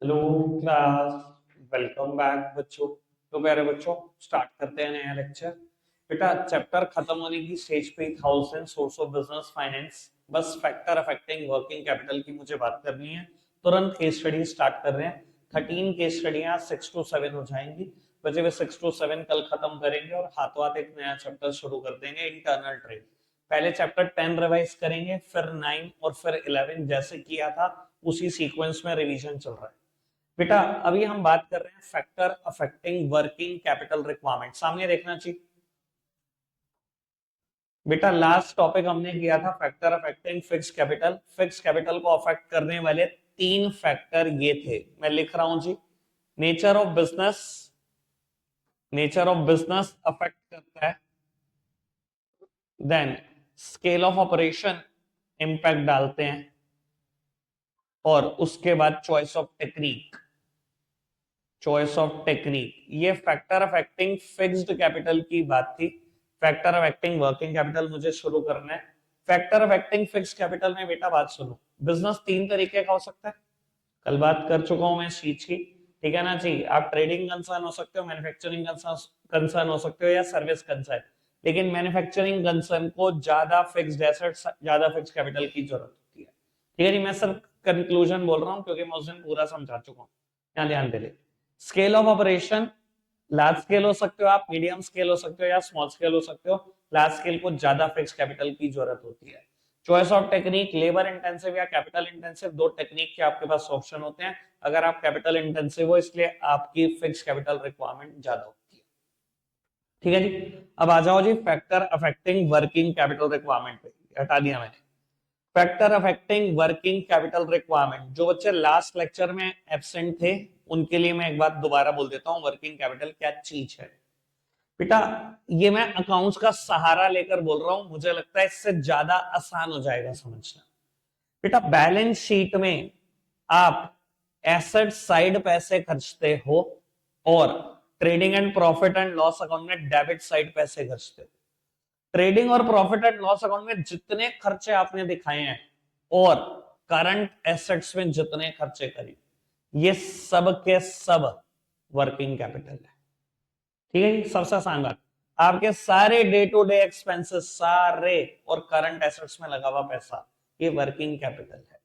Hello class. Welcome back बच्चों। तो प्यारे बच्चों, स्टार्ट करते हैं नया लेक्चर। बेटा चैप्टर खत्म होने की स्टेज पे thousand source of business finance, बस फैक्टर अफेक्टिंग वर्किंग कैपिटल की मुझे बात करनी है। तुरंत केस स्टडी स्टार्ट कर रहे हैं। 13 केस स्टडियां 6 to 7 हो जाएंगी। बचे हुए 6 to 7 कल खत्म करेंगे और हाथों हाथ एक नया चैप्टर शुरू कर देंगे, इंटरनल ट्रेड। पहले चैप्टर 10 रिवाइज करेंगे, फिर 9 और फिर 11 जैसे किया था उसी सीक्वेंस में रिवीजन चल रहा है। बेटा अभी हम बात कर रहे हैं factor affecting working capital requirement. सामने देखना चाहिए बेटा। लास्ट टॉपिक हमने किया था factor affecting fix capital. Fix capital को अफेक्ट करने वाले 3 फैक्टर ये थे, मैं लिख रहा हूं जी। Nature of business, nature of business affect करता है। Then scale of operation impact डालते हैं, और उसके बाद choice of technique. Choice of technique, ये फैक्टर अफेक्टिंग फिक्स्ड कैपिटल की बात थी। फैक्टर अफेक्टिंग वर्किंग कैपिटल मुझे शुरू करना है। फैक्टर अफेक्टिंग फिक्स्ड कैपिटल में बेटा बात सुनो, बिजनेस 3 तरीके का हो सकता है। कल बात कर चुका हूं मैं इस चीज की, ठीक है ना जी। आप ट्रेडिंग कंसर्न हो सकते हो, मैन्युफैक्चरिंग कंसर्न हो सकते हो, या सर्विस कंसर्न। लेकिन मैन्युफैक्चरिंग कंसर्न को ज्यादा फिक्स्ड एसेट्स, ज्यादा फिक्स्ड कैपिटल की जरूरत होती है। ठीक है जी, मैं सिर्फ कंक्लूजन बोल रहा हूं क्योंकि मैं उस दिन पूरा समझा चुका हूं। यहाँ ध्यान दे ले। Scale of operation, large scale हो सकते हो आप, मीडियम स्केल हो सकते हो, या स्मॉल स्केल हो सकते हो। लार्ज स्केल को ज्यादा फिक्स कैपिटल की जरूरत होती है। Choice of technique, labour intensive या कैपिटल इंटेंसिव, दो टेक्निक के आपके पास ऑप्शन होते हैं। अगर आप कैपिटल इंटेंसिव हो इसलिए आपकी फिक्स कैपिटल रिक्वायरमेंट ज्यादा होती है। ठीक है जी। अब आ जाओ जी factor affecting working capital requirement पे, हटा दिया मैंने। Factor affecting working capital requirement, जो बच्चे लास्ट लेक्चर में एब्सेंट थे उनके लिए मैं एक बात दोबारा बोल देता हूं, वर्किंग कैपिटल क्या चीज है। बेटा ये मैं अकाउंट्स का सहारा लेकर बोल रहा हूं, मुझे लगता है इससे ज्यादा आसान हो जाएगा समझना। बेटा बैलेंस शीट में आप एसेट साइड पैसे खर्चते हो, और trading and profit and loss account में डेबिट साइड पैसे खर्चते हो। ट्रेडिंग और प्रॉफिट एंड लॉस अकाउंट में जितने खर्चे आपने दिखाए हैं, और करंट एसेट्स में जितने खर्चे करिए, ये सब के सब वर्किंग कैपिटल है। ठीक है जी, सबसे आसान बात। आपके सारे डे टू डे एक्सपेंसेस सारे और करंट एसेट्स में लगा हुआ पैसा, ये वर्किंग कैपिटल है।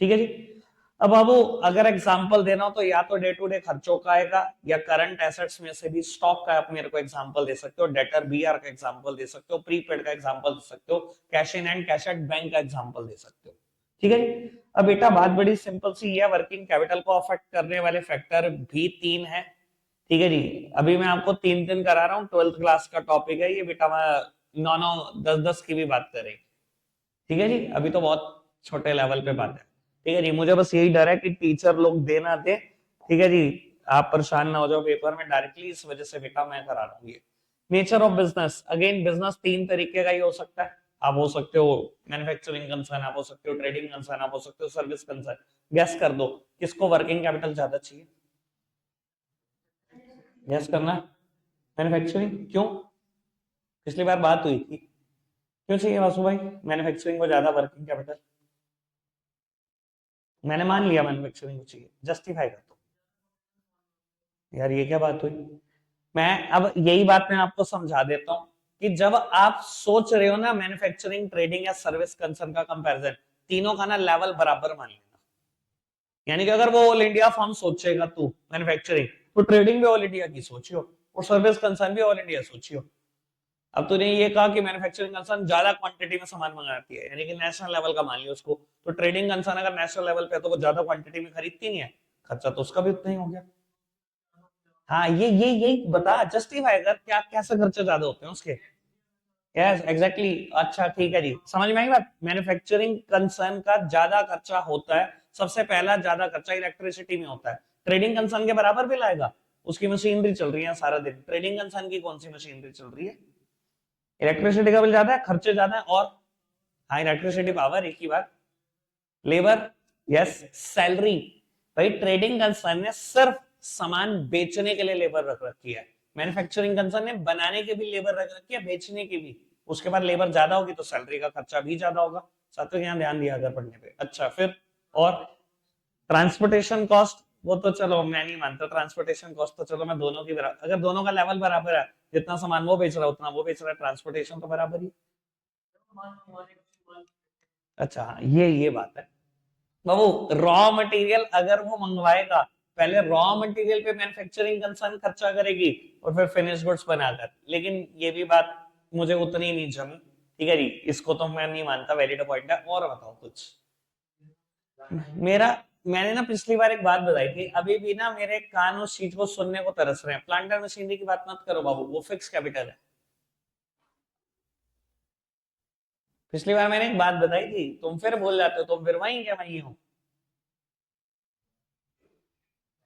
ठीक है जी। अब बाबू अगर एग्जांपल देना हो तो या तो डे टू डे खर्चों का आएगा, या करंट एसेट्स में से भी स्टॉक का आप मेरे को एग्जांपल दे सकते हो, डेटर बीआर का एग्जांपल दे सकते हो, प्रीपेड का एग्जांपल दे सकते हो, cash in and cash at bank का एग्जांपल दे सकते हो। ठीक है जी। अब बेटा बात बड़ी सिंपल सी है, वर्किंग कैपिटल को अफेक्ट करने वाले फैक्टर भी 3 है। ठीक है जी। अभी मैं आपको 3 करा रहा हूँ, 12th क्लास का टॉपिक है ये बेटा, मैं 9 10 की भी बात करेंगे। ठीक है जी, अभी तो बहुत छोटे लेवल पे बात है। ठीक है जी, मुझे बस यही डर है कि टीचर लोग दे ना दे। ठीक है जी, आप परेशान ना हो जाओ पेपर में डायरेक्टली, इस वजह से बेटा मैं करा रहा हूँ ये। Nature of business, again business 3 तरीके का ही हो सकता है। आप हो सकते हो मैन्युफैक्चरिंग कंसर्न, आप हो सकते हो ट्रेडिंग कंसर्न, आप हो सकते हो सर्विस कंसर्न। गैस कर दो किसको वर्किंग कैपिटल ज्यादा चाहिए। गैस करना। मैन्युफैक्चरिंग, क्यों? पिछली बार बात हुई थी, क्यों चाहिए वासु भाई मैन्युफैक्चरिंग को ज्यादा वर्किंग कैपिटल? मैंने मान लिया मैन्युफैक्चरिंग को चाहिए, जस्टिफाई कर दो। यार ये क्या बात हुई? मैं अब यही बात मैं आपको समझा देता हूं कि जब आप सोच रहे हो ना मैन्युफैक्चरिंग, ट्रेडिंग या सर्विस कंसर्न का कंपैरिजन, तीनों का ना लेवल बराबर मान लेना। यानी कि अगर वो ऑल इंडिया फॉर्म सोचेगा तू मैन्युफैक्चरिंग, तो ट्रेडिंग भी ऑल इंडिया की सोचियो, और सर्विस कंसर्न भी ऑल इंडिया सोचियो। अब तूने ये कहा कि मैन्युफैक्चरिंग कंसर्न ज्यादा क्वांटिटी में सामान मंगाती है, यानी कि नेशनल लेवल का मान लिया उसको, तो ट्रेडिंग कंसर्न अगर नेशनल लेवल पे है तो वो ज्यादा क्वांटिटी में खरीदती नहीं है, खर्चा तो उसका भी उतना ही हो गया। हाँ ये बता, जस्टिफाई कर, क्या कैसे खर्चे ज्यादा होते हैं उसके। Yes exactly. अच्छा ठीक है जी, समझ में आई बात। मैन्युफैक्चरिंग कंसर्न का ज्यादा खर्चा होता है, सबसे पहला ज्यादा खर्चा इलेक्ट्रिसिटी में होता है। ट्रेडिंग कंसर्न के बराबर बिल आएगा, उसकी मशीनरी चल रही है सारा दिन। ट्रेडिंग कंसर्न की कौन सी मशीनरी चल रही है? इलेक्ट्रिसिटी का बिल ज्यादा है, खर्चे ज्यादा है, और हाँ इलेक्ट्रिसिटी पावर एक ही बात। Labour, yes salary. भाई ट्रेडिंग कंसर्न ने सिर्फ सामान बेचने के लिए लेबर रख रखी है, मैन्युफैक्चरिंग कंसर्न ने बनाने के भी लेबर रख रखी है, बेचने की भी। उसके बाद लेबर ज्यादा होगी तो सैलरी का खर्चा भी ज्यादा होगा। साथ में यहाँ ध्यान दिया अगर पढ़ने पे। अच्छा फिर, और ट्रांसपोर्टेशन कॉस्ट, वो तो चलो मैं नहीं मानता, ट्रांसपोर्टेशन कॉस्ट तो चलो मैं दोनों की बराबर, अगर दोनों का लेवल बराबर है, जितना सामान वो बेच रहा है उतना वो बेच रहा है, ट्रांसपोर्टेशन तो बराबर ही। अच्छा हाँ, ये बात है बाबू। रॉ मटेरियल अगर वो मंगवाएगा, पहले रॉ मटेरियल पे मैन्युफैक्चरिंग कंसर्न खर्चा करेगी और फिर फिनिश गुड्स बनाकर, लेकिन ये भी बात मुझे उतनी नहीं जमी। ठीक है जी, इसको तो मैं नहीं मानता वैलिड पॉइंट है। और बताओ कुछ मेरा। मैंने ना पिछली बार एक बात बताई थी, अभी भी ना मेरे कान उस चीज को सुनने को तरस रहे हैं। प्लांट एंड मशीनरी की बात मत करो बाबू, वो फिक्स कैपिटल है। पिछली बार मैंने एक बात बताई थी, तुम फिर भूल जाते हो, तुम फिर वहीं क्या वहीं हो।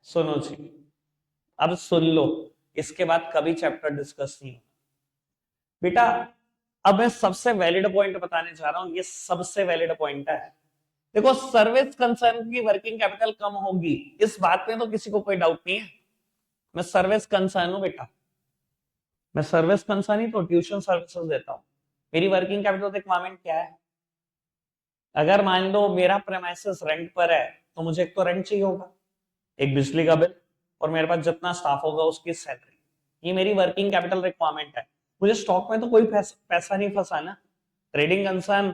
सुनो जी, अब सुन लो, इसके बाद कभी चैप्टर डिस्कस नहीं हो बेटा। अब मैं सबसे वैलिड पॉइंट बताने जा रहा हूं, ये सबसे वैलिड पॉइंट है। देखो, सर्विस कंसर्न की वर्किंग कैपिटल कम होगी, इस बात में तो किसी को कोई डाउट नहीं है। मैं सर्विस कंसर्न हूं बेटा, मैं सर्विस कंसर्न ही तो ट्यूशन सर्विसेज देता हूं। मेरी वर्किंग कैपिटल रिक्वायरमेंट क्या है? अगर मान लो मेरा प्रेमाइसिस रेंट पर है, तो मुझे एक तो रेंट चाहिए होगा, एक बिजली का बिल, और मेरे पास जितना स्टाफ होगा उसकी सैलरी। ये मेरी वर्किंग कैपिटल रिक्वायरमेंट है। मुझे स्टॉक में तो कोई पैसा नहीं फंसा ना। ट्रेडिंग कंसर्न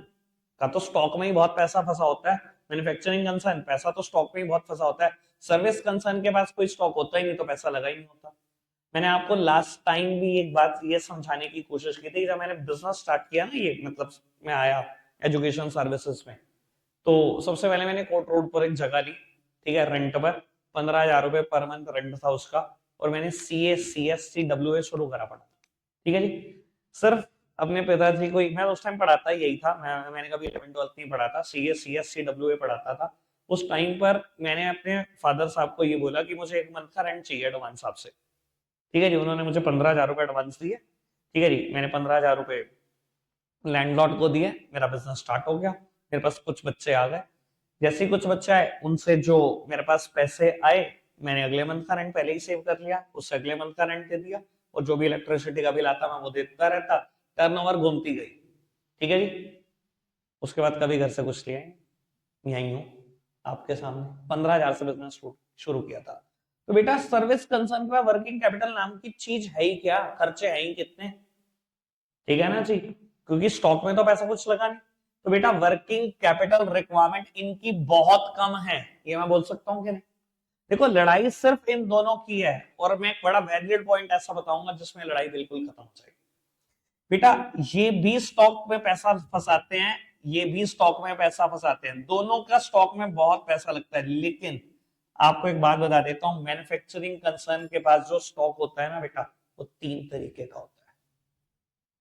का तो स्टॉक में ही बहुत पैसा फंसा होता है, मैन्युफैक्चरिंग कंसर्न पैसा तो स्टॉक में ही बहुत फंसा होता है, सर्विस कंसर्न के पास कोई स्टॉक होता ही नहीं तो पैसा लगा ही नहीं होता। मैंने आपको लास्ट टाइम भी एक बात ये समझाने की कोशिश की थी, जब मैंने बिजनेस स्टार्ट किया ना, ये मतलब मैं आया एजुकेशन सर्विसेज में, तो सबसे पहले मैंने कोट रोड पर एक जगह ली, ठीक है, रेंट पर। 15,000 रुपए पर मंथ रेंट था उसका। और मैंने CA CSC WA शुरू करा पड़ा, ठीक है जी। सिर्फ अपने पिताजी को मैं उस टाइम पढ़ाता यही था, मैंने कभी 11th 12th नहीं पढ़ा था, CA CSC WA पढ़ाता था। उस टाइम पर मैंने अपने फादर साहब को ये बोला कि मुझे एक मंथ का रेंट चाहिए एडवांस साहब से। ठीक है जी, उन्होंने मुझे 15,000 रुपए एडवांस दिए। ठीक है जी, मैंने 15,000 रुपए लैंडलॉर्ड को दिए, मेरा बिजनेस स्टार्ट हो गया। मेरे पास कुछ बच्चे आ गए, जैसे ही कुछ बच्चे आए उनसे जो मेरे पास पैसे आए, मैंने अगले मंथ का रेंट पहले ही सेव कर लिया, उससे अगले मंथ का रेंट दे दिया, और जो भी इलेक्ट्रिसिटी का बिल आता मैं वो देता रहता। टर्नओवर घूमती गई। ठीक है जी। उसके बाद कभी घर से कुछ लिया यही हूँ आपके सामने, 15,000 से बिजनेस शुरू किया था। तो बेटा, सर्विस कंसर्न का वर्किंग कैपिटल नाम की चीज है ही क्या, खर्चे हैं ही कितने। ठीक है ना जी, क्योंकि स्टॉक में तो पैसा कुछ लगा नहीं। तो बेटा, वर्किंग कैपिटल रिक्वायरमेंट इनकी बहुत कम है, ये मैं बोल सकता हूं कि नहीं? देखो, लड़ाई सिर्फ इन दोनों की है, और मैं एक बड़ा वैलिड पॉइंट ऐसा बताऊंगा जिसमें लड़ाई बिल्कुल खत्म हो जाएगी। बेटा, ये भी स्टॉक में पैसा फंसाते हैं, ये भी स्टॉक में पैसा फंसाते हैं, दोनों का स्टॉक में बहुत पैसा लगता है। लेकिन आपको एक बात बता देता हूं, मैन्युफैक्चरिंग कंसर्न के पास जो स्टॉक होता है ना बेटा, वो 3 तरीके का होता है।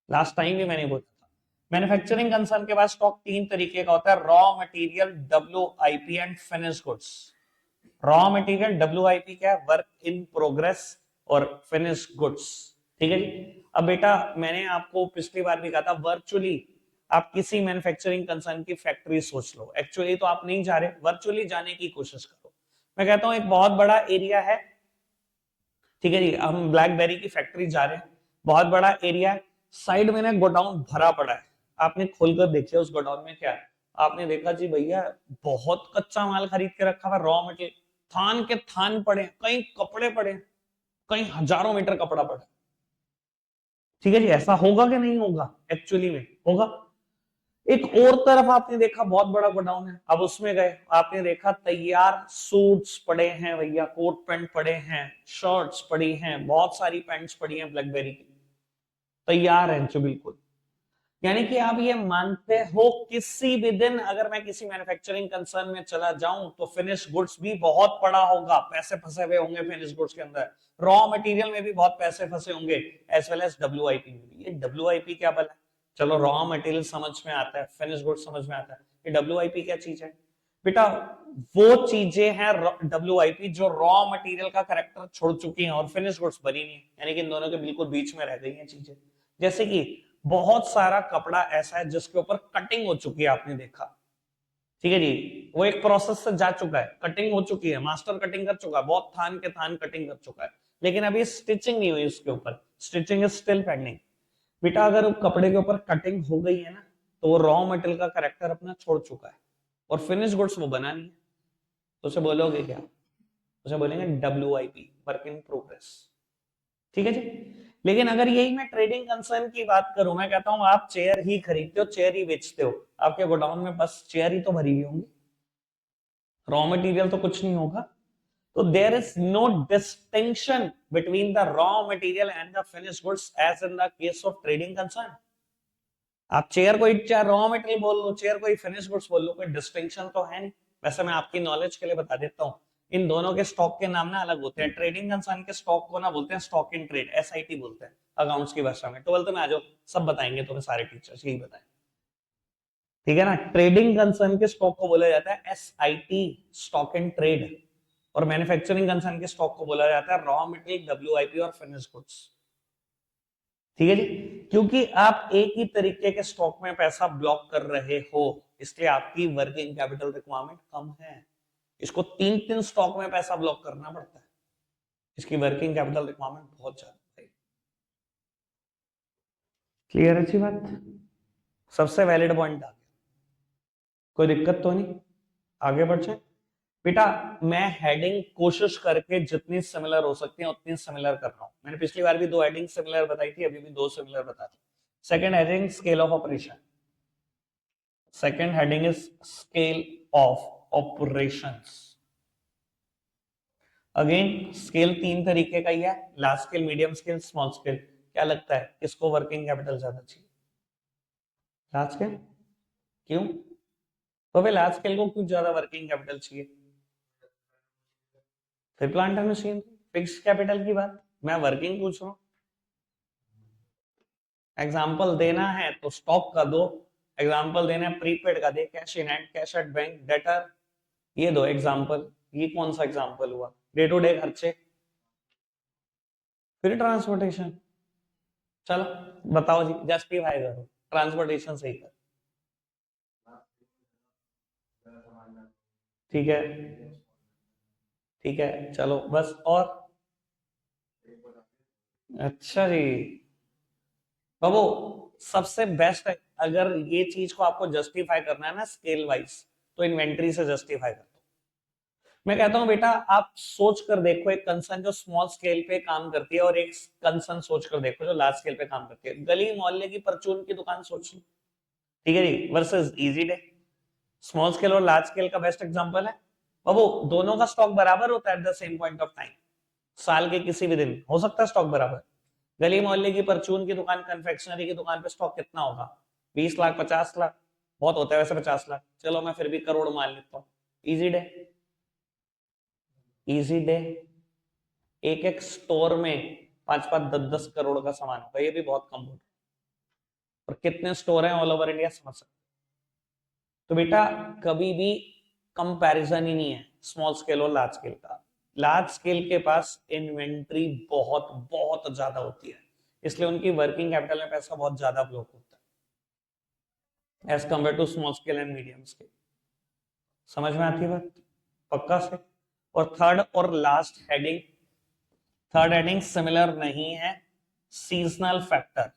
लास्ट टाइम भी मैंने बोला था, मैन्युफैक्चरिंग कंसर्न के पास स्टॉक 3 तरीके का होता है, raw material, WIP and finish goods. Raw material WIP क्या है? वर्क इन प्रोग्रेस और फिनिश गुड्स। ठीक है जी। अब बेटा, मैंने आपको पिछली बार भी कहा था, वर्चुअली आप किसी मैन्युफैक्चरिंग कंसर्न की फैक्ट्री सोच लो। एक्चुअली तो आप नहीं जा रहे, वर्चुअली जाने की कोशिश करो। मैं कहता हूं एक बहुत बड़ा एरिया है, ठीक है जी, हम ब्लैकबेरी की फैक्ट्री जा रहे हैं, बहुत बड़ा एरिया है, साइड में ना गोडाउन भरा पड़ा है। आपने खोलकर देखिए उस गोडाउन में क्या है। आपने देखा जी भैया, बहुत कच्चा माल खरीद के रखा हुआ, रॉ मटेरियल थान के थान पड़े, कहीं कपड़े पड़े, कहीं हजारों मीटर कपड़ा पड़ा। ठीक है जी, ऐसा होगा कि नहीं होगा? एक्चुअली में होगा। एक और तरफ आपने देखा बहुत बड़ा गोडाउन है, अब उसमें गए, आपने देखा तैयार सूट्स पड़े हैं भैया, कोट पैंट पड़े हैं, शर्ट्स पड़ी हैं, बहुत सारी पैंट्स पड़ी हैं ब्लैकबेरी की, तैयार हैं जो बिल्कुल। यानी कि आप ये मानते हो किसी भी दिन अगर मैं किसी मैन्युफैक्चरिंग कंसर्न में चला जाऊं तो फिनिश गुड्स भी बहुत पड़ा होगा, पैसे फंसे हुए होंगे फिनिश गुड्स के अंदर, रॉ मटेरियल में भी बहुत पैसे फंसे होंगे, एज वेल एज WIP में भी। ये WIP क्या भला? चलो, रॉ मटेरियल समझ में आता है, फिनिश गुड्स समझ में आता है, ये WIP क्या चीज है बेटा? वो चीजें हैं WIP जो रॉ मटेरियल का करेक्टर छोड़ चुकी हैं और फिनिश गुड्स बनी नहीं है, यानी कि इन दोनों के बिल्कुल बीच में रह गई हैं चीजें। जैसे कि बहुत सारा कपड़ा ऐसा है जिसके ऊपर कटिंग हो चुकी है, आपने देखा, ठीक है जी, वो एक प्रोसेस से जा चुका है, कटिंग हो चुकी है, मास्टर कटिंग कर चुका है, बहुत थान के थान कटिंग कर चुका है, लेकिन अभी स्टिचिंग नहीं हुई उसके ऊपर, स्टिचिंग इज स्टिल पेंडिंग। बेटा, अगर वो कपड़े के ऊपर कटिंग हो गई है ना, तो वो रॉ मटेरियल का करेक्टर अपना छोड़ चुका है, और फिनिश गुड्स वो बना नहीं है, तो उसे बोलोगे क्या? उसे बोलेंगे WIP, वर्क इन प्रोग्रेस। ठीक है जी। लेकिन अगर यही मैं ट्रेडिंग कंसर्न की बात करूं, मैं कहता हूं आप चेयर ही खरीदते हो, चेयर ही बेचते हो, आपके गोडाउन में बस चेयर ही तो भरी हुई होंगी, रॉ मटेरियल तो कुछ नहीं होगा। तो there is no distinction between the raw material and the finished goods as in the case of trading concern. आप चेयर को चाहे रॉ मटेरियल बोल लो, चेयर को फिनिश गुड्स बोल लो, कोई डिस्टिंक्शन तो है नहीं। वैसे मैं आपकी नॉलेज के लिए बता देता हूँ, इन दोनों के स्टॉक के नाम ना अलग होते हैं। ट्रेडिंग कंसर्न के स्टॉक को ना बोलते हैं स्टॉक इन ट्रेड, SIT बोलते हैं अकाउंट्स की भाषा में। 12th में आ जाओ, सब बताएंगे तुम्हें, सारे टीचर्स यही बताएं, ठीक है ना। ट्रेडिंग कंसर्न के स्टॉक को बोला जाता है SIT, स्टॉक इन ट्रेड। और मैन्युफैक्चरिंग कंसर्न के स्टॉक को बोला जाता है रॉ मटेरियल, WIP और फिनिश गुड्स। ठीक है जी। क्योंकि आप एक ही तरीके के स्टॉक में पैसा ब्लॉक कर रहे हो, इसलिए आपकी वर्किंग कैपिटल रिक्वायरमेंट कम है। इसको तीन तीन स्टॉक में पैसा ब्लॉक करना पड़ता है, इसकी वर्किंग कैपिटल रिक्वायरमेंट बहुत ज्यादा है। क्लियर अच्छी बात, सबसे वैलिड पॉइंट आ गया, कोई दिक्कत तो नहीं, आगे बढ़ जाए बेटा। मैं हेडिंग कोशिश करके जितनी सिमिलर हो सकती है उतनी सिमिलर कर रहा हूं। मैंने पिछली बार भी 2 हेडिंग सिमिलर बताई थी, अभी भी 2 सिमिलर बता दी। Second heading scale of operation, second heading is scale of operations. Again scale 3 तरीके का ही है, large scale, medium scale, small scale. क्या लगता है किसको वर्किंग कैपिटल ज्यादा चाहिए? Large scale. क्यों? तो भाई लार्ज स्केल को कुछ ज्यादा वर्किंग कैपिटल चाहिए? फिर plant and machine, fix capital की बात, मैं वर्किंग पूछ रहा हूँ। एग्जाम्पल देना है तो स्टॉक का दो, एग्जाम्पल देना है प्रीपेड का दे, cash in hand, cash at bank, debtor, ये दो एग्जाम्पल। ये कौन सा एग्जाम्पल हुआ? डे टू डे खर्चे, फिर ट्रांसपोर्टेशन। चलो बताओ जी, जस्टिफाई करो, ट्रांसपोर्टेशन सही कर। ठीक है, ठीक है, चलो बस। और अच्छा जी बाबू, सबसे बेस्ट है अगर ये चीज को आपको जस्टिफाई करना है ना स्केल वाइज, तो इन्वेंट्री से जस्टिफाई कर दो। मैं कहता हूं बेटा आप सोच कर देखो, एक कंसर्न जो स्मॉल स्केल पे काम करती है और एक कंसर्न सोच कर देखो जो लार्ज स्केल पे काम करती है। गली मोहल्ले की परचून की दुकान सोच लो, ठीक है जी, versus easy day. Small scale और लार्ज स्केल का बेस्ट एग्जांपल है बाबू। दोनों का स्टॉक बराबर होता है at the same point of time, साल के किसी भी दिन हो सकता है स्टॉक बराबर। गली मोहल्ले की परचून की दुकान, कन्फेक्शनरी की दुकान पे स्टॉक कितना होगा? 20 लाख, 50 लाख, बहुत होता है वैसे 50 लाख, चलो मैं फिर भी करोड़ मान लेता हूँ। इजी डे, इजी डे एक एक स्टोर में 5-5, 10-10 करोड़ का सामान होगा, ये भी बहुत कम होगा। और कितने स्टोर हैं ऑल ओवर इंडिया, समझ सकते। तो बेटा कभी भी कंपैरिजन ही नहीं है स्मॉल स्केल और लार्ज स्केल का। लार्ज स्केल के पास इन्वेंट्री बहुत बहुत ज्यादा होती है, इसलिए उनकी वर्किंग कैपिटल में पैसा बहुत ज्यादा ब्लॉक होता है as compare to small scale and medium scale. समझ में आती है बात? पक्का से। और थर्ड और last heading, third heading similar नहीं है, सीजनल फैक्टर।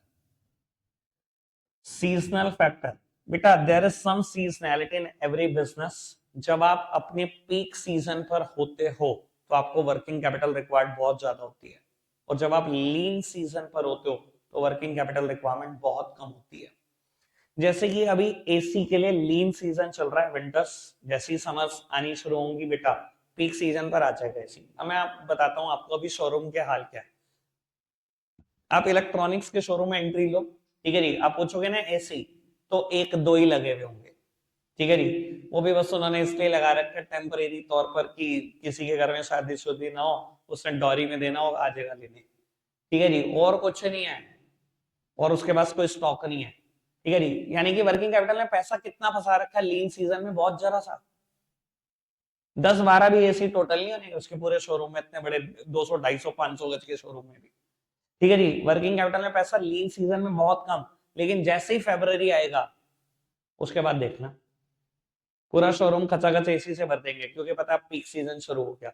सीजनल फैक्टर बेटा, there is some seasonality in every business. जब आप अपने पीक सीजन पर होते हो तो आपको वर्किंग कैपिटल रिक्वायर्ड बहुत ज्यादा होती है, और जब आप लीन सीजन पर होते हो तो वर्किंग कैपिटल रिक्वायरमेंट बहुत कम होती है। जैसे कि अभी AC के लिए लीन सीजन चल रहा है, विंटर्स जैसी समर्स आनी शुरू होंगी बेटा, पीक सीजन पर आ जाएगा AC। अब मैं आप बताता हूं आपको अभी शोरूम के हाल क्या है। आप इलेक्ट्रॉनिक्स के शोरूम में एंट्री लो, ठीक है जी, आप पूछोगे ना AC, तो एक दो ही लगे हुए होंगे, ठीक है जी। वो भी बस उन्होंने इसलिए लगा रखा है टेम्परेरी तौर पर कि किसी के घर में शादी शुदी ना हो, उसने डॉरी में देना हो, आ जाएगा लेने, ठीक है जी, और कुछ नहीं है। और उसके पास कोई स्टॉक नहीं है, ठीक है जी। यानी कि वर्किंग कैपिटल में पैसा कितना फंसा रखा है लीन सीजन में? बहुत जरा सा, 10-12 भी AC टोटल नहीं होने उसके पूरे शोरूम में, इतने बड़े 200, 250, 500 गज के शोरूम में भी, ठीक है जी। वर्किंग कैपिटल में पैसा लीन सीजन में बहुत कम, लेकिन जैसे ही फरवरी आएगा उसके बाद देखना पूरा शोरूम खचाखच AC से भर देंगे, क्योंकि पता है पीक सीजन शुरू हो गया।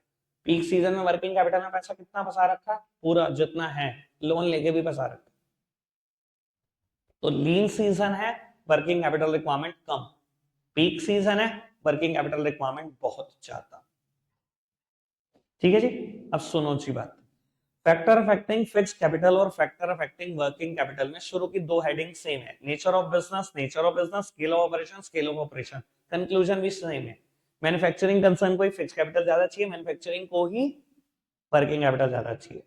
पीक सीजन में वर्किंग कैपिटल में पैसा कितना फंसा रखा? पूरा जितना है, लोन लेके भी फंसा रखा। तो लीन सीजन है, वर्किंग कैपिटल रिक्वायरमेंट कम। पीक सीजन है, वर्किंग कैपिटल रिक्वायरमेंट बहुत ज्यादा। ठीक है जी। अब सुनो जी बात, फैक्टर अफेक्टिंग फिक्स्ड कैपिटल और फैक्टर अफेक्टिंग वर्किंग कैपिटल में शुरू की दो हेडिंग सेम है, nature of business, nature of business, scale of operation, scale of operation, conclusion भी सेम है। मैन्युफैक्चरिंग कंसर्न को ही फिक्स्ड कैपिटल ज्यादा चाहिए, मैन्युफैक्चरिंग को ही वर्किंग कैपिटल ज्यादा चाहिए।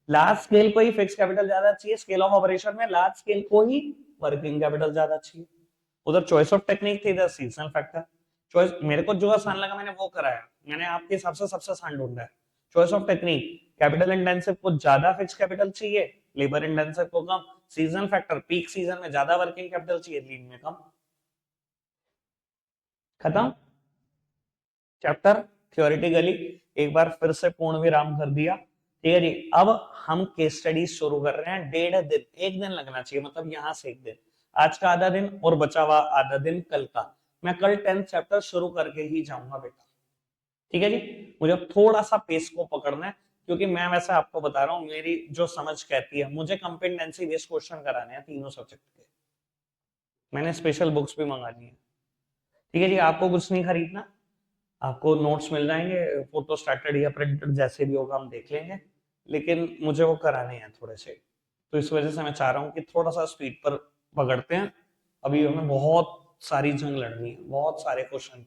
लार्ज स्केल को ही फिक्स कैपिटल ज्यादा चाहिए, स्केल ऑफ ऑपरेशन में लार्ज स्केल को ही वर्किंग कैपिटल ज्यादा चाहिए। उधर चॉइस ऑफ टेक्निक थी, इधर सीजनल फैक्टर। चॉइस मेरे को जो आसान लगा मैंने वो कराया, मैंने आपके हिसाब से सबसे आसान ढूंढा है। Choice of technique, capital intensive को ज्यादा फिक्स कैपिटल चाहिए, लेबर इंटेंसिव को कम। सीजनल फैक्टर, पीक सीजन में ज्यादा वर्किंग कैपिटल चाहिए, लीन में कम। खत्म चैप्टर। थ्योरेटिकली एक बार फिर से पूर्ण विराम कर दिया। ठीक है जी। अब हम केस स्टडी शुरू कर रहे हैं। 1.5 दिन, एक दिन लगना चाहिए, मतलब यहां से एक दिन, आज का आधा दिन और बचा हुआ आधा दिन कल का। मैं कल 10th चैप्टर शुरू करके ही जाऊंगा बेटा। ठीक है जी। मुझे थोड़ा सा पेस को पकड़ना है, क्योंकि मैं वैसे आपको बता रहा हूँ मेरी जो समझ कहती है, मुझे कंपेटेंसी बेस्ड क्वेश्चन कराने हैं तीनों सब्जेक्ट के। मैंने स्पेशल बुक्स भी मंगा ली है। ठीक है जी। आपको कुछ नहीं खरीदना, आपको नोट्स मिल जाएंगे, फोटो स्टार्टेड या प्रिंटेड जैसे भी होगा हम देख लेंगे, लेकिन मुझे वो कराने हैं थोड़े से। तो इस वजह से मैं चाह रहा हूँ कि थोड़ा सा स्पीड पर पकड़ते हैं। अभी हमें बहुत सारी जंग लड़नी है, बहुत सारे क्वेश्चन।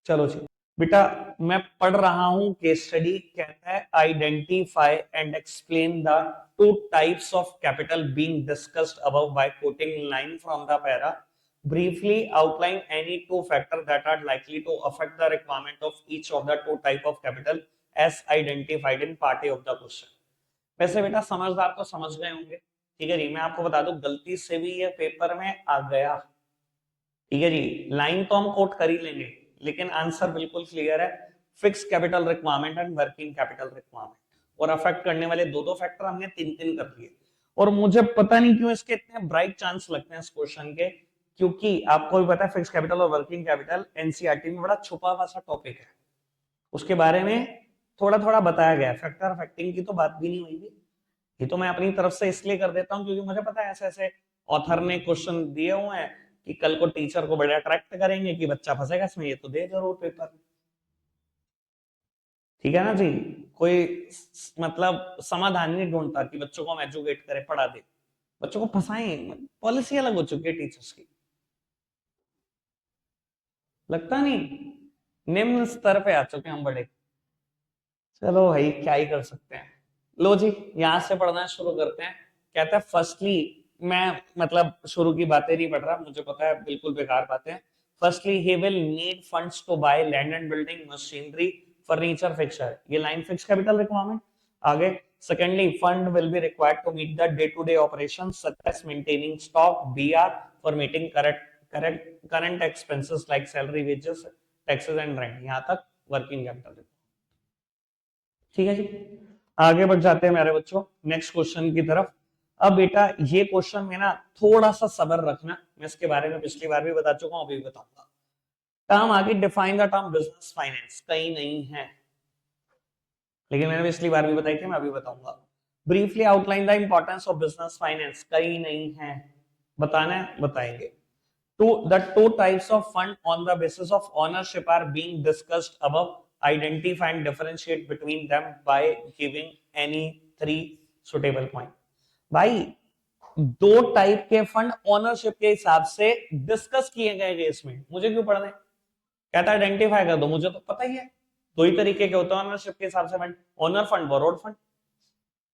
चलो जी बेटा, मैं पढ़ रहा हूं केस स्टडी, कहता है identify and explain the two types of capital being discussed above by quoting line from the para, briefly outline any two factors that are likely to affect the requirement of each of the two type of capital as identified in part A of the question। वैसे बेटा समझदार तो समझ गए होंगे। ठीक है जी। मैं आपको बता दूं, गलती से भी ये पेपर में आ गया। ठीक है जी। लाइन तो हम कोट कर ही लेंगे, लेकिन आंसर बिल्कुल क्लियर है। Fix capital requirement and working capital requirement, और अफेक्ट करने वाले दो दो फैक्टर हमने तीन तीन कर दिए। और मुझे पता नहीं क्यों इसके इतने ब्राइट चांस लगते हैं इस क्वेश्चन के, क्योंकि आपको भी पता है फिक्स कैपिटल और वर्किंग कैपिटल एनसीईआरटी में बड़ा छुपा हुआ सा टॉपिक है। उसके बारे में थोड़ा थोड़ा बताया गया है, फैक्टर अफेक्टिंग की तो बात भी नहीं हुई थी। ये तो मैं अपनी तरफ से इसलिए कर देता हूँ क्योंकि मुझे पता है ऐसे ऐसे ऑथर ने क्वेश्चन दिए हुए हैं कि कल को टीचर को बड़े अट्रैक्ट करेंगे कि बच्चा फंसेगा इसमें, ये तो दे जरूर पेपर। ठीक है ना जी। कोई मतलब समाधान नहीं ढूंढता कि बच्चों को हम एजुकेट करें, पढ़ा दे, बच्चों को फंसाएं। पॉलिसी अलग हो चुकी है टीचर्स की, लगता नहीं। निम्न स्तर पे आ चुके हैं हम बड़े। चलो भाई क्या ही कर सकते हैं। लो जी, यहां से पढ़ना शुरू करते हैं। कहता है फर्स्टली, मैं मतलब शुरू की बातें नहीं पढ़ रहा, मुझे पता है बिल्कुल बेकार बातें। Firstly he will need funds to buy land and building machinery furniture fixture, ये लाइन फिक्स कैपिटल रिक्वायरमेंट। आगे secondly fund will be required to meet the day to day operation such as maintaining stock, बीआर for meeting current expenses like salary, wages, taxes and rent. यहां तक working capital. ठीक है जी। आगे बढ़ जाते हैं मेरे बच्चों नेक्स्ट क्वेश्चन की तरफ। अब बेटा ये क्वेश्चन में ना थोड़ा सा सब्र रखना, मैं इसके बारे में पिछली बार भी बता चुका हूं, अभी भी बताऊंगा। टर्म आगे define the term business finance कहीं नहीं है, लेकिन मैंने पिछली बार भी बताई थी, मैं अभी बताऊंगा। Briefly outline the importance of business finance कहीं नहीं है, बताना है बताएंगे। The two types of fund on the basis of ownership are being discussed above. Identify and differentiate between them by giving any three suitable point। भाई दो type के fund ownership के हिसाब से डिस्कस किए गए इसमें, मुझे क्यों पढ़ना है? कहता है आइडेंटिफाई कर दो, मुझे तो पता ही है। दो ही तरीके के होते हैं ओनरशिप के हिसाब से fund, owner fund, borrowed fund.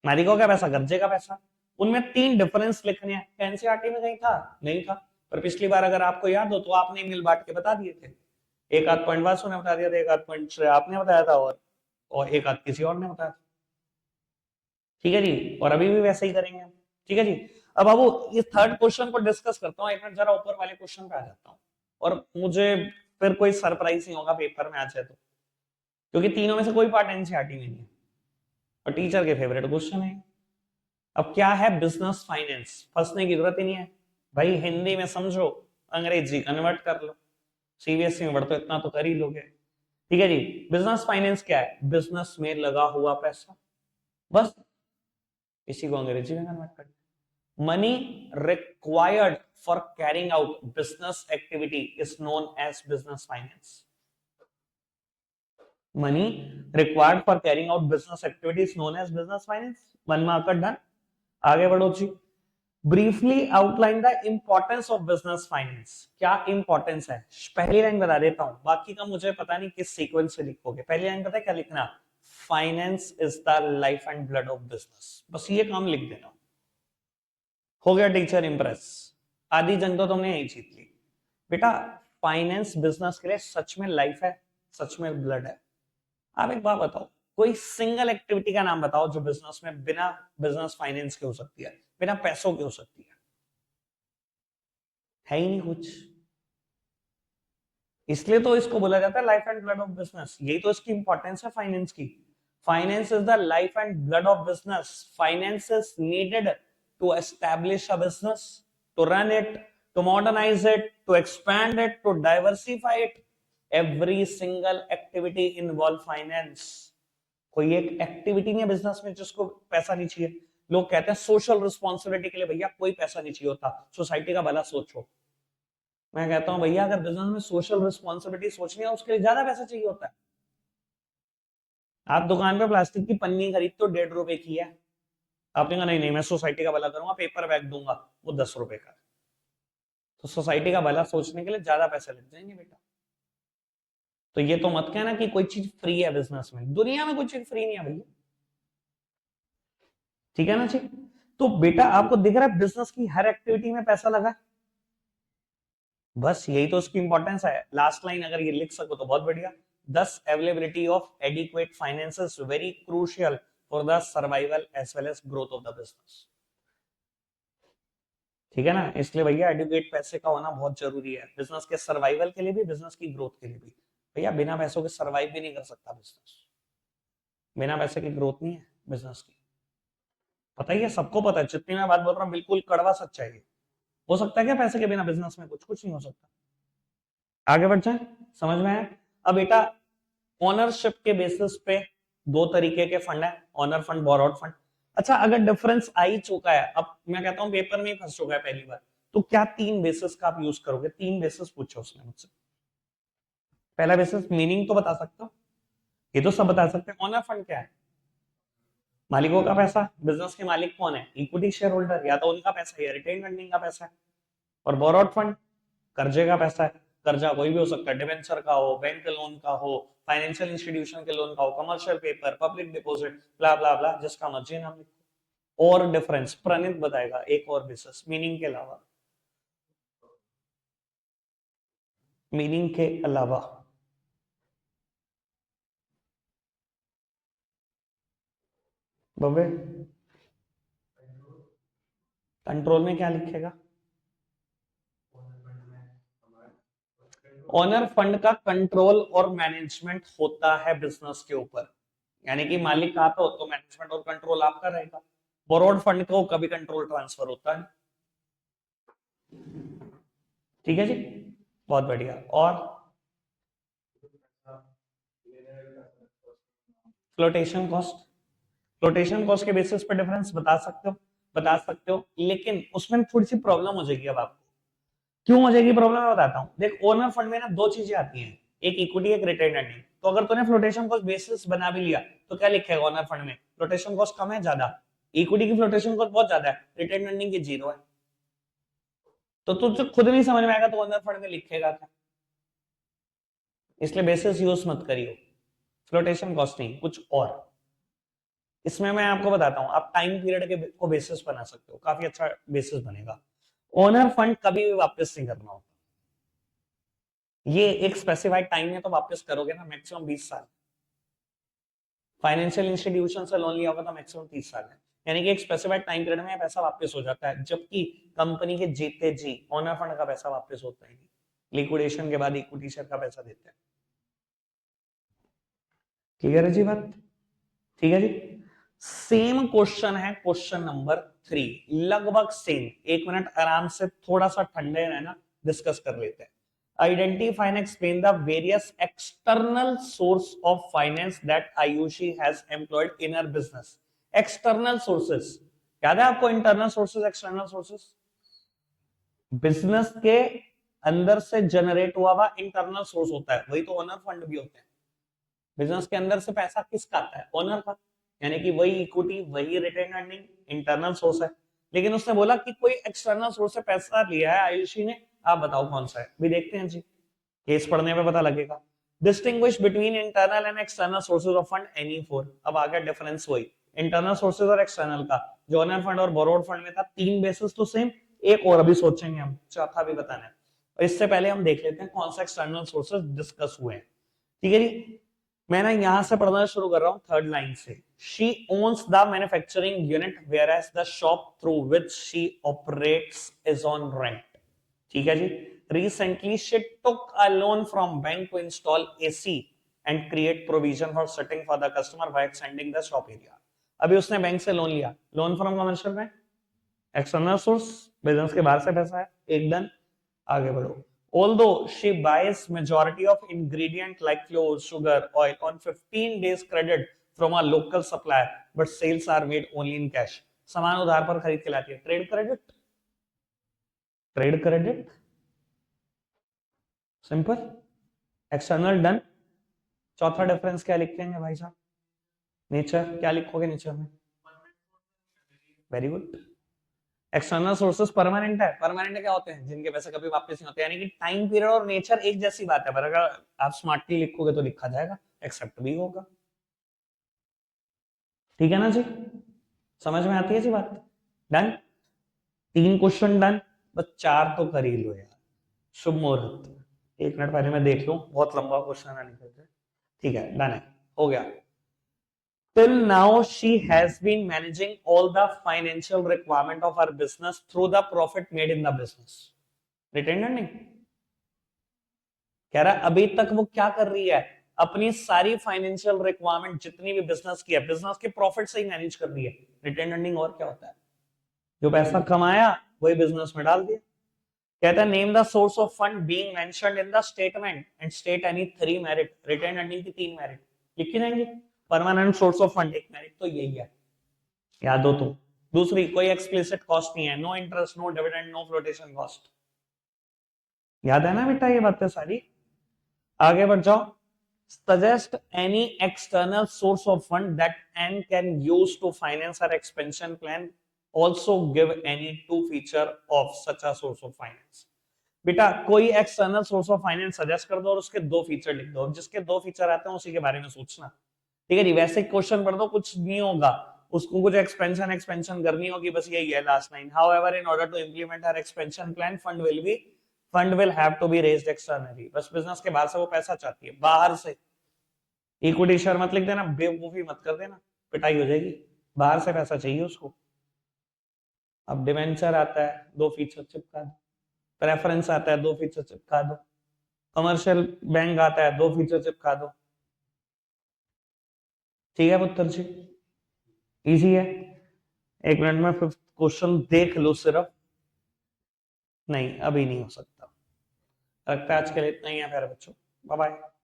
मालिकों का पैसा, कर्जे का पैसा। उनमें तीन डिफरेंस लिखने हैं। एनसीईआरटी में कहीं था? नहीं था। पर पिछली बार अगर आपको याद हो तो आपने मिल बांट के बता दिए थे। एक आध पॉइंट वासु ने बता दिया था, एक आध पॉइंट आपने बताया था, और एक आध किसी और ने बताया था। ठीक है जी। और अभी भी वैसे ही करेंगे हम। ठीक है जी। अब बाबू इस थर्ड क्वेश्चन को डिस्कस करता हूँ, एक मिनट जरा ऊपर वाले क्वेश्चन पे आ जाता हूँ, और मुझे फिर कोई सरप्राइज नहीं होगा पेपर में आ जाए तो, क्योंकि तीनों में से कोई पार्ट एनसीईआरटी में नहीं है और टीचर के फेवरेट क्वेश्चन है। अब क्या है बिजनेस फाइनेंस, फंसने की जरूरत ही नहीं है भाई, हिंदी में समझो, अंग्रेजी कन्वर्ट कर लो, सीबीएसई में बढ़ते इतना तो कर ही लोगे। ठीक है जी। बिजनेस फाइनेंस क्या है? बिजनेस में लगा हुआ पैसा, बस इसी को अंग्रेजी में कन्वर्ट कर। Money required for carrying out business activity is known as business finance. Money required for carrying out business activities known as business finance. मन में आकर डन। आगे बढ़ो जी। Briefly outline the importance of business finance. क्या importance है? पहली line बता देता हूं, बाकी का मुझे पता नहीं किस सीक्वेंस से लिखोगे। पहली लाइन पता है क्या लिखना? Finance is the life and blood of business. बस ये काम लिख देना। हो गया टीचर इंप्रेस। आधी जंग तो तुमने यही जीत ली बेटा। फाइनेंस बिजनेस के लिए सच में लाइफ है, सच में ब्लड है। आप एक बात बताओ, कोई सिंगल एक्टिविटी का नाम बताओ जो बिजनेस में बिना बिजनेस फाइनेंस के हो सकती है, बिना पैसों के हो सकती है ही नहीं कुछ। इसलिए तो इसको बोला जाता है life and blood of business. यही तो इसकी इंपॉर्टेंस है फाइनेंस की। Finance is the life and blood of business. Finance is needed to establish a business, to run it, to modernise it, to expand it, to diversify it. Every single activity involve finance. कोई एक activity नहीं है business में जिसको पैसा नहीं चाहिए। लोग कहते हैं सोशल रिस्पॉन्सिबिलिटी के लिए भैया कोई पैसा नहीं चाहिए होता, सोसाइटी का भला सोचो। मैं कहता हूं भैया अगर बिजनेस में सोशल रिस्पॉन्सिबिलिटी सोचनी है उसके लिए ज्यादा पैसा चाहिए होता है। आप दुकान पे प्लास्टिक की पन्नी खरीद तो 1.5 रुपए की है, आपने कहा नहीं नहीं मैं सोसाइटी का भला करूंगा, पेपर बैग दूंगा, वो 10 रुपए का है। तो सोसाइटी का भला सोचने के लिए ज्यादा पैसे लग जाएंगे बेटा। तो ये तो मत कहना कि कोई चीज फ्री है बिजनेस में। दुनिया में कोई चीज फ्री नहीं है भैया। ठीक है ना जी? तो बेटा आपको दिख रहा है बिजनेस की हर एक्टिविटी में पैसा लगा है। बस यही तो उसकी इंपॉर्टेंस है। लास्ट लाइन अगर ये लिख सको तो बहुत बढ़िया। Thus availability of adequate finance is very crucial for the survival as well as growth of the business. ठीक है ना? इसलिए भैया एडुकेट पैसे का होना बहुत जरूरी है, बिजनेस के सर्वाइवल के लिए भी, बिजनेस की ग्रोथ के लिए भी। भैया बिना पैसों के सर्वाइव भी नहीं कर सकता बिजनेस। बिना पैसे की ग्रोथ नहीं है बिजनेस की। पता ही है, सबको पता है। जितनी मैं बात बोल रहा हूँ बिल्कुल कड़वा सच्चाई है। हो सकता है क्या पैसे के बिना बिजनेस में कुछ नहीं हो सकता? आगे बढ़ जाए, समझ में आया? अब बेटा ओनरशिप के बेसिस पे दो तरीके के फंड है, ओनर फंड, बोरोड फंड। अच्छा अगर डिफरेंस आ ही चुका है, अब मैं कहता हूं पेपर में ही फंस चुका है पहली बार, तो क्या तीन बेसिस का आप यूज करोगे? तीन बेसिस पूछो उसने मुझसे। पहला बेसिस मीनिंग तो बता सकता हूं, ये तो सब बता सकते हैं। ओनर फंड क्या है? मालिकों का पैसा। बिजनेस के मालिक कौन है? इक्विटी शेयर होल्डर, या तो उनका पैसा है या रिटेन अर्निंग का पैसा है। और बोरोड फंड कर्जे का पैसा है। कर्जा कोई भी हो सकता है, डिवेंचर का हो, बैंक लोन का हो, फाइनेंशियल इंस्टीट्यूशन के लोन का हो, कमर्शियल पेपर, पब्लिक डिपॉजिट, ब्ला ब्ला ब्ला, जिसका मर्जी नाम लिखो। और डिफरेंस प्रणित बताएगा एक और बेसिस मीनिंग के अलावा। मीनिंग के अलावा बबे कंट्रोल में क्या लिखेगा? ओनर फंड का कंट्रोल और मैनेजमेंट होता है बिजनेस के ऊपर, यानी कि मालिक आप हो तो मैनेजमेंट और कंट्रोल आपका रहेगा। बोरोड फंड को कभी कंट्रोल ट्रांसफर होता है। ठीक है जी, बहुत बढ़िया। और फ्लोटेशन कॉस्ट। फ्लोटेशन कॉस्ट के बेसिस पे डिफरेंस बता सकते हो? बता सकते हो, लेकिन उसमें थोड़ी सी प्रॉब्लम हो जाएगी। अब आपको क्यों हो जाएगी प्रॉब्लम, मैं बताता हूँ। देख ओनर फंड में ना दो चीजें आती हैं, एक इक्विटी एक रिटेन अर्निंग। तो अगर तूने फ्लोटेशन कॉस्ट बेसिस बना भी लिया तो क्या लिखेगा ओनर फंड में? फ्लोटेशन कॉस्ट कम है ज्यादा? इक्विटी की फ्लोटेशन कॉस्ट बहुत ज्यादा है, रिटेन अर्निंग की जीरो है। तो तुझे खुद नहीं समझ में आएगा तो ओनर फंड में लिखेगा क्या? इसलिए बेसिस यूज मत करियो, फ्लोटेशन कॉस्ट नहीं कुछ और। इसमें मैं आपको बताता हूं, आप टाइम पीरियड के को बेसिस बना सकते हो, काफी अच्छा बेसिस बनेगा। ओनर फंड कभी भी वापस नहीं करना होता। ये एक स्पेसिफाइड टाइम है तो वापस करोगे ना, मैक्सिमम 20 साल। फाइनेंशियल इंस्टीट्यूशन से लोन लिया होगा तो मैक्सिमम 30 साल है। यानी कि एक स्पेसिफाइड टाइम पीरियड में पैसा वापस हो जाता है, जबकि कंपनी के जीते जी ओनर फंड का पैसा वापस होता है। लिक्विडेशन के बाद इक्विटी शेयर का पैसा देते हैं। क्लियर है जी बात? ठीक है जी। सेम क्वेश्चन है क्वेश्चन नंबर 3, लगभग सेम। एक मिनट आराम से थोड़ा सा ठंडे रहना, डिस्कस कर लेते हैं। Identify and explain the various external source of finance that Ayushi has employed in her business. External sources याद है आपको? Internal sources, external sources. Business के अंदर से जनरेट हुआ इंटरनल सोर्स होता है, वही तो ओनर फंड भी होते हैं। बिजनेस के अंदर से पैसा किसका आता है? ओनर का, यानी कि वही इक्विटी, वही रिटेन अर्निंग, इंटरनल सोर्स है। लेकिन उसने बोला कि कोई एक्सटर्नल सोर्स से पैसा लिया है आयुषी ने, आप बताओ कौन सा है? भी देखते हैं जी, केस पढ़ने में पता लगेगा। Distinguish between internal and external sources of fund any four. अब आ गया डिफरेंस वही इंटरनल सोर्सेज और एक्सटर्नल का। जो ओनर फंड और बोरोड फंड में था, तीन बेसिस तो सेम, एक और अभी सोचेंगे हम, चौथा भी बताना है। और इससे पहले हम देख लेते हैं कौन सा एक्सटर्नल सोर्सेज डिस्कस हुए हैं। ठीक है जी, मैं ना यहां से पढ़ना शुरू कर रहा हूं थर्ड लाइन से। She owns the manufacturing unit whereas the shop through which she operates is on rent. ठीक है जी। Recently, she took a loan from bank to install AC and create provision for sitting for the customer by extending the shop area. अभी उसने bank से loan लिया, loan from commercial bank, external source, business के बाहर से पैसा है, एक डन। आगे बढ़ो। Although she buys majority of ingredient like flour, sugar, oil on 15 days credit from a local supplier, but sales are made only in cash. सामान उधार पर खरीद के लाती है, trade credit, trade credit, simple. External done. चौथा difference क्या लिखेंगे भाई साहब? नेचर, क्या लिखोगे नेचर में? Very good. External sources permanent है, परमानेंट क्या होते हैं? जिनके पैसे कभी वापस नहीं होते, यानी कि टाइम पीरियड और नेचर एक जैसी बात है, पर अगर आप स्मार्टली लिखोगे तो लिखा जाएगा, एक्सेप्ट भी होगा। ठीक है ना जी, समझ में आती है जी बात? डन। तीन क्वेश्चन डन, बस चार तो कर ही लो यार। शुभ मुहूर्त, एक मिनट पहले मैं देख लूं, बहुत लंबा क्वेश्चन है निकल। ठीक है, डन है, हो गया। Till now, she has been managing all the financial requirement of her business through the profit made in the business. Retained earning कह रहा अभी तक वो क्या कर रही है? अपनी सारी फाइनेंशियल रिक्वायरमेंट जितनी भी बिजनेस की है, बिजनेस के प्रॉफिट से ही मैनेज कर रही है। रिटेन अर्निंग और क्या होता है? जो पैसा कमाया वही बिजनेस में डाल दिया। कहता है name the source of fund being mentioned in the statement and state any three merit. Retained earning की तीन मेरिट लिखी जाएंगे। परमानेंट सोर्स ऑफ फंड एक मेरिट तो यही है, याद हो तो। दूसरी, कोई एक्सप्लिसिट कॉस्ट नहीं है, no interest, no dividend, no flotation cost. याद है ना बेटा ये बातें सारी? आगे बढ़ जाओ। Suggest any external source of fund that an can use to finance our expansion plan, also give any two feature of such a source of finance. बेटा कोई external source of finance suggest कर दो और उसके दो feature लिख दो, जिसके दो फीचर आते हैं उसी के बारे में सोचना। ठीक है जी, वैसे क्वेश्चन पढ़ दो, कुछ नहीं होगा, उसको कुछ एक्सपेंशन एक्सपेंशन करनी होगी, बस यही है last line. However in order to implement our expansion plan fund will have to be raised externally. बस बिजनेस के बाहर से वो पैसा चाहती है, बाहर से। इक्विटी शेयर मत लिख देना, बेवकूफी मत कर देना, पिटाई हो जाएगी। बाहर से पैसा चाहिए उसको। अब डिवेंचर आता है, दो फीचर चिपका दो। प्रेफरेंस आता है, दो फीचर चिपका दो। कमर्शियल बैंक आता है, दो फीचर चिपका दो। ठीक है पुत्र जी, इजी है। एक मिनट में फिफ्थ क्वेश्चन देख लो सिर्फ। नहीं अभी नहीं हो सकता, लगता है आज के लिए इतना ही है प्यारे बच्चों, बाय बाय।